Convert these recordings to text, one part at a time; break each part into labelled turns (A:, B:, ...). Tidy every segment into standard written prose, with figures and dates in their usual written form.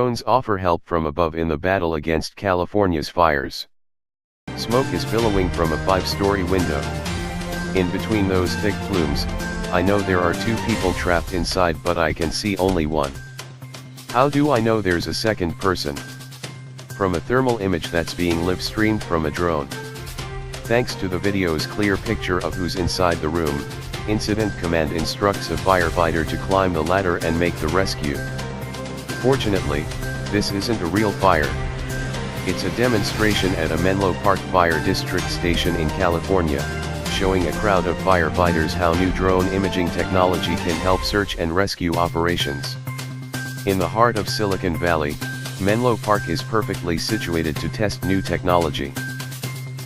A: Drones offer help from above in the battle against California's fires. Smoke is billowing from a 5-story window. In between those thick plumes, I know there are 2 people trapped inside, but I can see only one. How do I know there's a second person? From a thermal image that's being live-streamed from a drone. Thanks to the video's clear picture of who's inside the room, Incident Command instructs a firefighter to climb the ladder and make the rescue. Fortunately, this isn't a real fire. It's a demonstration at a Menlo Park Fire District station in California, showing a crowd of firefighters how new drone imaging technology can help search and rescue operations. In the heart of Silicon Valley, Menlo Park is perfectly situated to test new technology.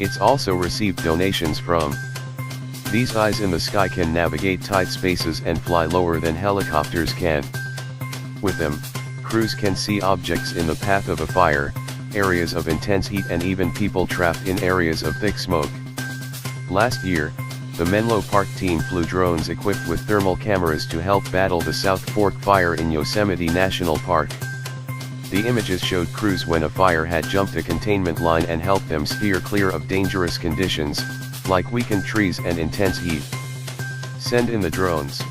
A: It's also received donations from. These eyes in the sky can navigate tight spaces and fly lower than helicopters can. With them, crews can see objects in the path of a fire, areas of intense heat, and even people trapped in areas of thick smoke. Last year, the Menlo Park team flew drones equipped with thermal cameras to help battle the South Fork fire in Yosemite National Park. The images showed crews when a fire had jumped a containment line and helped them steer clear of dangerous conditions, like weakened trees and intense heat. Send in the drones.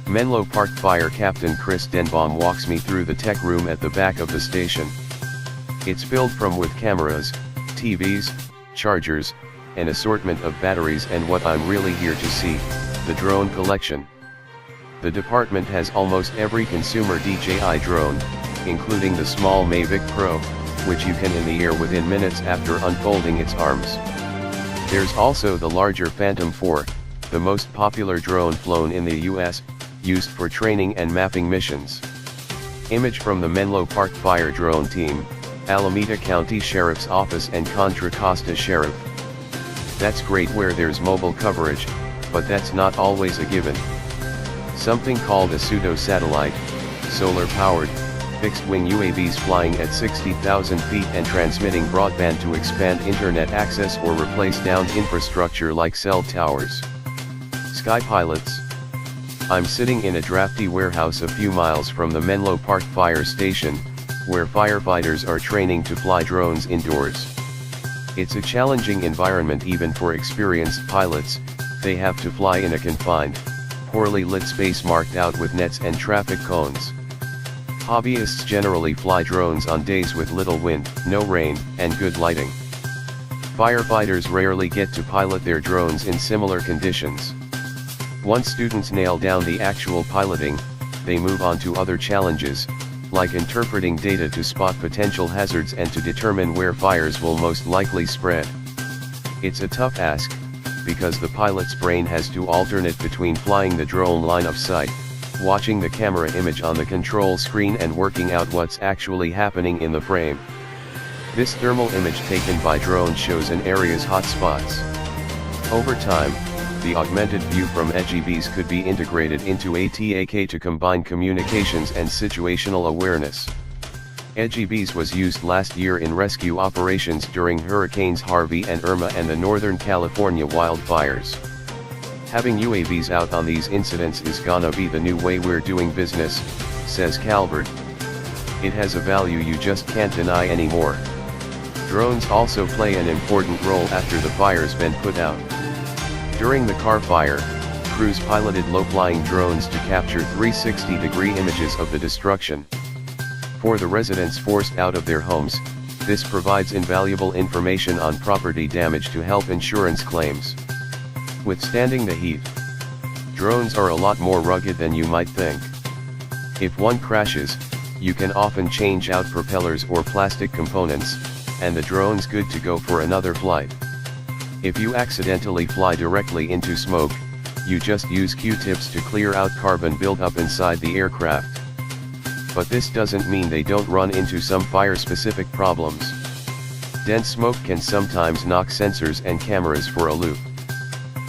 A: Menlo Park Fire Captain Chris Denbaum walks me through the tech room at the back of the station. It's filled with cameras, TVs, chargers, an assortment of batteries, and what I'm really here to see, the drone collection. The department has almost every consumer DJI drone, including the small Mavic Pro, which you can in the air within minutes after unfolding its arms. There's also the larger Phantom 4, the most popular drone flown in the US, used for training and mapping missions. Image from the Menlo Park Fire Drone Team, Alameda County Sheriff's Office and Contra Costa Sheriff. That's great where there's mobile coverage, but that's not always a given. Something called a pseudo-satellite, solar-powered, fixed-wing UAVs flying at 60,000 feet and transmitting broadband to expand internet access or replace downed infrastructure like cell towers. Sky pilots. I'm sitting in a drafty warehouse a few miles from the Menlo Park Fire Station, where firefighters are training to fly drones indoors. It's a challenging environment even for experienced pilots. They have to fly in a confined, poorly lit space marked out with nets and traffic cones. Hobbyists generally fly drones on days with little wind, no rain, and good lighting. Firefighters rarely get to pilot their drones in similar conditions. Once students nail down the actual piloting, they move on to other challenges, like interpreting data to spot potential hazards and to determine where fires will most likely spread. It's a tough ask, because the pilot's brain has to alternate between flying the drone line of sight, watching the camera image on the control screen, and working out what's actually happening in the frame. This thermal image taken by drone shows an area's hot spots. Over time, the augmented view from EGVs could be integrated into ATAK to combine communications and situational awareness. EGVs was used last year in rescue operations during Hurricanes Harvey and Irma and the Northern California wildfires. Having UAVs out on these incidents is gonna be the new way we're doing business, says Calvert. It has a value you just can't deny anymore. Drones also play an important role after the fire's been put out. During the Carr fire, crews piloted low-flying drones to capture 360-degree images of the destruction. For the residents forced out of their homes, this provides invaluable information on property damage to help insurance claims. Withstanding the heat, drones are a lot more rugged than you might think. If one crashes, you can often change out propellers or plastic components, and the drone's good to go for another flight. If you accidentally fly directly into smoke, you just use Q-tips to clear out carbon buildup inside the aircraft. But this doesn't mean they don't run into some fire-specific problems. Dense smoke can sometimes knock sensors and cameras for a loop.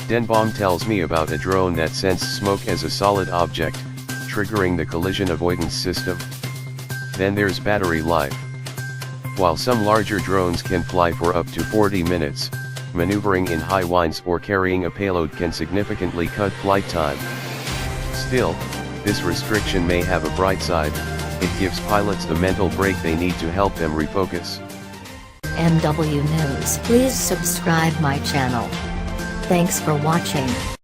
A: Denbaum tells me about a drone that sensed smoke as a solid object, triggering the collision avoidance system. Then there's battery life. While some larger drones can fly for up to 40 minutes, maneuvering in high winds or carrying a payload can significantly cut flight time. Still, this restriction may have a bright side. It gives pilots the mental break they need to help them refocus.
B: MW News. Please subscribe my channel. Thanks for watching.